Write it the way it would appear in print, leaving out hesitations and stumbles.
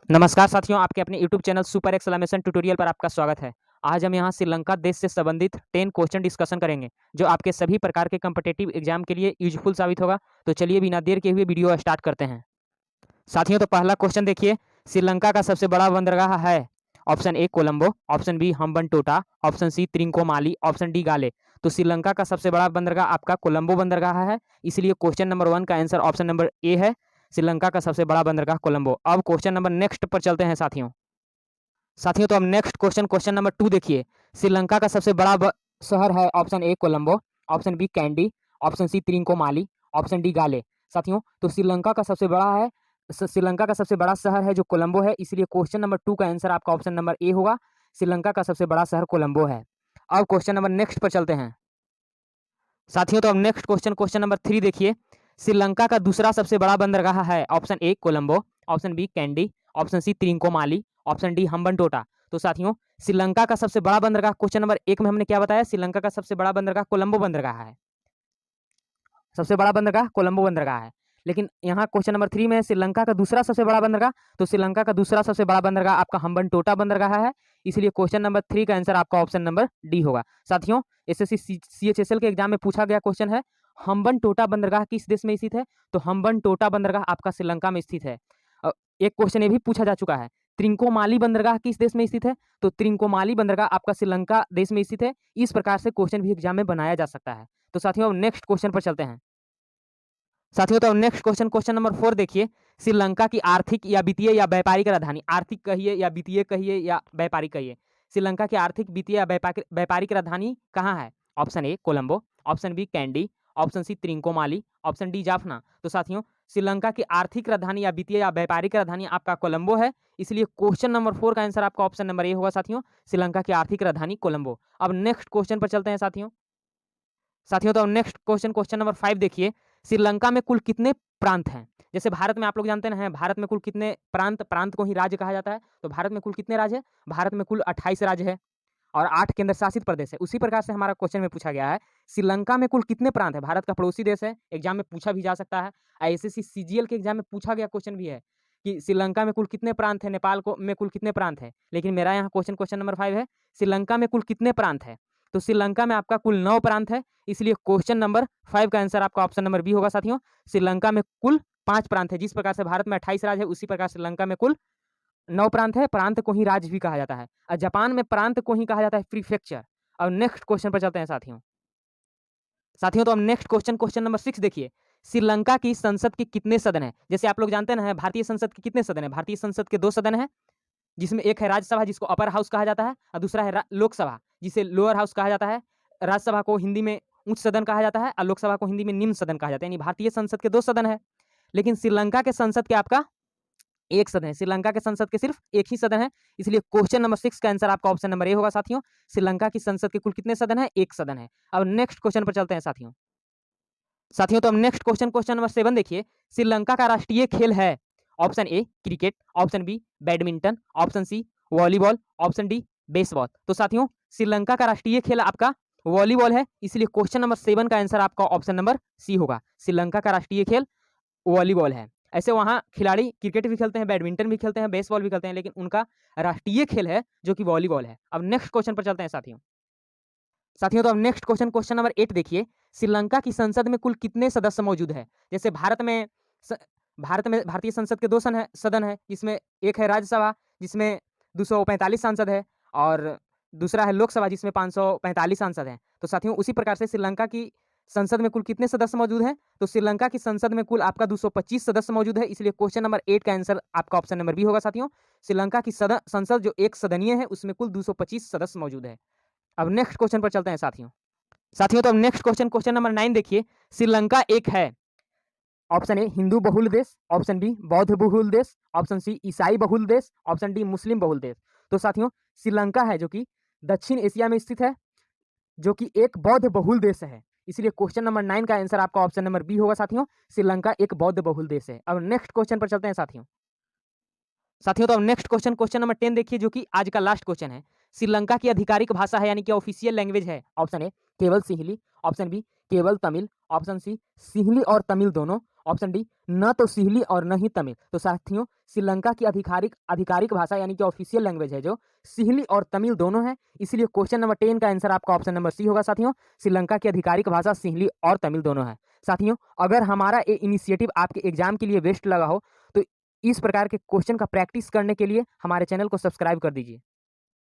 नमस्कार साथियों, आपके अपने YouTube channel super exclamation tutorial पर आपका स्वागत है। आज हम यहाँ श्रीलंका देश से संबंधित 10 क्वेश्चन डिस्कशन करेंगे, जो आपके सभी प्रकार के कॉम्पिटिटिव एग्जाम के लिए यूजफुल साबित होगा। तो चलिए बिना देर के हुए वीडियो स्टार्ट करते हैं। साथियों, तो पहला क्वेश्चन देखिए, श्रीलंका का सबसे बड़ा बंदरगाह है? Option A Colombo, option B Hambantota, option C Trincomalee, option D Galle. तो श्रीलंका का सबसे बड़ा बंदरगाह आपका कोलंबो बंदरगाह है, इसलिए क्वेश्चन नंबर 1 का आंसर ऑप्शन नंबर ए है। श्रीलंका का सबसे बड़ा बंदरगाह कोलंबो। अब क्वेश्चन नंबर नेक्स्ट पर चलते हैं साथियों। तो अब नेक्स्ट क्वेश्चन नंबर 2 देखिए, श्रीलंका का सबसे बड़ा शहर है? Option A Colombo, option B Kandy, option C Trincomalee, option D Galle. साथियों, तो श्रीलंका का सबसे बड़ा है, श्रीलंका का सबसे बड़ा शहर है जो कोलंबो है, इसलिए क्वेश्चन नंबर 2 का आंसर आपका ऑप्शन नंबर ए होगा। श्रीलंका का सबसे बड़ा शहर कोलंबो है। अब क्वेश्चन नंबर नेक्स्ट पर चलते हैं साथियों। तो अब नेक्स्ट क्वेश्चन नंबर 3 देखिए, श्रीलंका का दूसरा सबसे बड़ा बंदरगाह है? Option A Colombo, option B Kandy, option C Trincomalee, option D Hambantota. तो साथियों, श्रीलंका का सबसे बड़ा बंदरगाह क्वेश्चन नंबर 1 में हमने क्या बताया? श्रीलंका का सबसे बड़ा बंदरगाह कोलंबो बंदरगाह है। सबसे बड़ा बंदरगाह कोलंबो बंदरगाह है। लेकिन यहाँ क्वेश्चन नंबर 3 में श्रीलंका का दूसरा सबसे बड़ा बंदरगाह, तो श्रीलंका का दूसरा सबसे बड़ा बंदरगाह आपका हम्बनटोटा बंदरगाह है, इसलिए क्वेश्चन नंबर 3 का आंसर आपका ऑप्शन नंबर डी होगा। साथियों, एसएससी सीएचएसएल के एग्जाम में पूछा गया क्वेश्चन है, हम्बनटोटा बंदरगाह किस देश में स्थित है? तो हम्बनटोटा बंदरगाह आपका श्रीलंका में स्थित है। एक क्वेश्चन ये भी पूछा जा चुका है, त्रिंकोमाली बंदरगाह किस देश में स्थित है? तो त्रिंकोमाली बंदरगाह आपका श्रीलंका देश में स्थित है। इस प्रकार से क्वेश्चन भी एग्जाम में बनाया जा सकता है। तो साथियों, अब नेक्स्ट क्वेश्चन पर चलते हैं साथियों। तो नेक्स्ट क्वेश्चन नंबर 4 देखिए, श्रीलंका की आर्थिक या वित्तीय या व्यापारिक राजधानी, आर्थिक कहिए या वित्तीय कहिए या व्यापारिक कहिए, श्रीलंका की आर्थिक वित्तीय या व्यापारिक राजधानी कहाँ है? Option A Colombo, option B Kandy, option C Trincomalee, option D Jaffna. तो साथियों, श्रीलंका की आर्थिक राजधानी या वित्तीय या व्यापारिक राजधानी आपका कोलंबो है, इसलिए क्वेश्चन नंबर 4 का आंसर आपका ऑप्शन नंबर ए होगा। साथियों, श्रीलंका की आर्थिक राजधानी कोलंबो। अब नेक्स्ट क्वेश्चन पर चलते हैं साथियों। तो नेक्स्ट क्वेश्चन नंबर 5 देखिए, श्रीलंका में कुल कितने प्रांत हैं? जैसे भारत में आप लोग जानते हैं, भारत में कुल कितने प्रांत को ही राज्य कहा जाता है। तो भारत में कुल कितने राज्य है? भारत में कुल 28 राज्य है और 8 केंद्र शासित प्रदेश है। उसी प्रकार से हमारा क्वेश्चन में पूछा गया है, श्रीलंका में कुल कितने प्रांत है? भारत का पड़ोसी देश है, एग्जाम में पूछा भी जा सकता है। आईसीसी सीजीएल के एग्जाम में पूछा गया क्वेश्चन भी है कि श्रीलंका में कुल कितने प्रांत है, नेपाल को में कुल कितने प्रांत है। लेकिन मेरा यहाँ क्वेश्चन नंबर 5 है, श्रीलंका में कुल कितने प्रांत है? तो श्रीलंका में आपका कुल 9 प्रांत है, इसलिए क्वेश्चन नंबर 5 का आंसर आपका ऑप्शन नंबर बी होगा। साथियों, श्रीलंका में कुल 5 प्रांत है। जिस प्रकार से भारत में 28 राज्य है, उसी प्रकार श्रीलंका में कुल 9 प्रांत है। प्रांत को ही राज्य भी कहा जाता है, और जापान में प्रांत को ही कहा जाता है प्रीफेक्चर। अब नेक्स्ट क्वेश्चन पर चलते हैं साथियों। तो अब नेक्स्ट क्वेश्चन नंबर 6 देखिए, श्रीलंका की संसद के कितने सदन है? जैसे आप लोग जानते हैं, भारतीय संसद के कितने सदन है? भारतीय संसद के 2 सदन है, जिसमें एक है राज्यसभा जिसको अपर हाउस कहा जाता है, और दूसरा है लोकसभा जिसे लोअर हाउस कहा जाता है। राज्यसभा को हिंदी में उच्च सदन कहा जाता है और लोकसभा को हिंदी में निम्न सदन कहा जाता है। यानी भारतीय संसद के 2 सदन है, लेकिन श्रीलंका के संसद के आपका 1 सदन है। श्रीलंका के संसद के सिर्फ 1 ही सदन है, इसलिए क्वेश्चन नंबर 6 का आंसर आपका ऑप्शन नंबर ए होगा। साथियों, श्रीलंका की संसद के कुल कितने सदन है? 1 सदन है। अब नेक्स्ट क्वेश्चन पर चलते हैं साथियों। तो अब नेक्स्ट क्वेश्चन नंबर 7 देखिए, श्रीलंका का राष्ट्रीय खेल है? Option A cricket, option B badminton, option C volleyball, option D baseball. तो साथियों, श्रीलंका का राष्ट्रीय खेल आपका वॉलीबॉल है, इसलिए क्वेश्चन नंबर 7 का आंसर आपका ऑप्शन नंबर सी होगा। श्रीलंका का राष्ट्रीय खेल वॉलीबॉल है। ऐसे वहाँ खिलाड़ी क्रिकेट भी खेलते हैं, बैडमिंटन भी खेलते हैं, बेसबॉल भी खेलते हैं, लेकिन उनका राष्ट्रीय खेल है जो कि वॉलीबॉल है। अब नेक्स्ट क्वेश्चन पर चलते हैं साथियों। तो अब नेक्स्ट क्वेश्चन नंबर 8 देखिए, श्रीलंका की संसद में कुल कितने सदस्य मौजूद है? जैसे भारत में भारतीय संसद के 2 सदन है, जिसमें एक है राज्यसभा जिसमें 245 सांसद है, और दूसरा है लोकसभा जिसमें 545 सांसद हैं। तो साथियों, उसी प्रकार से श्रीलंका की संसद में कुल कितने सदस्य मौजूद हैं? तो श्रीलंका की संसद में कुल आपका 225 सदस्य मौजूद है, इसलिए क्वेश्चन नंबर 8 का आंसर आपका ऑप्शन नंबर बी होगा। साथियों, श्रीलंका की संसद जो 1 सदनीय है, उसमें कुल 225 सदस्य मौजूद है। अब नेक्स्ट क्वेश्चन पर चलते हैं साथियों। तो अब नेक्स्ट क्वेश्चन नंबर 9 देखिए, श्रीलंका एक है? ऑप्शन ए हिंदू बहुल देश, ऑप्शन बी बौद्ध बहुल देश, ऑप्शन सी ईसाई बहुल देश, ऑप्शन डी मुस्लिम बहुल देश। तो साथियों, श्रीलंका है जो कि दक्षिण एशिया में स्थित है, जो कि एक बौद्ध बहुल देश है, इसलिए क्वेश्चन नंबर 9 का आंसर आपका ऑप्शन नंबर बी होगा। साथियों, श्रीलंका एक बौद्ध बहुल देश है। अब नेक्स्ट क्वेश्चन पर चलते हैं साथियों। तो अब नेक्स्ट क्वेश्चन नंबर 10 देखिए, जो कि आज का लास्ट क्वेश्चन है। श्रीलंका की आधिकारिक भाषा है, यानी कि ऑफिशियल लैंग्वेज है? ऑप्शन ए केवल सिंहली, ऑप्शन बी केवल तमिल, ऑप्शन सी सिंहली और तमिल दोनों, ऑप्शन डी, न तो सिहली और न ही तमिल। तो साथियों, श्रीलंका की आधिकारिक आधिकारिक भाषा यानी कि ऑफिशियल लैंग्वेज है जो सिहली और तमिल दोनों है। इसलिए क्वेश्चन नंबर 10 का आंसर आपका ऑप्शन नंबर सी होगा साथियों। श्रीलंका की आधिकारिक भाषा सिहली और तमिल दोनों है। साथियों, अगर हमारा ये इनिशिएटिव आपके एग्जाम के लिए बेस्ट लगा हो तो इस प्रकार के क्वेश्चन का प्रैक्टिस करने के लिए हमारे चैनल को सब्सक्राइब कर दीजिए।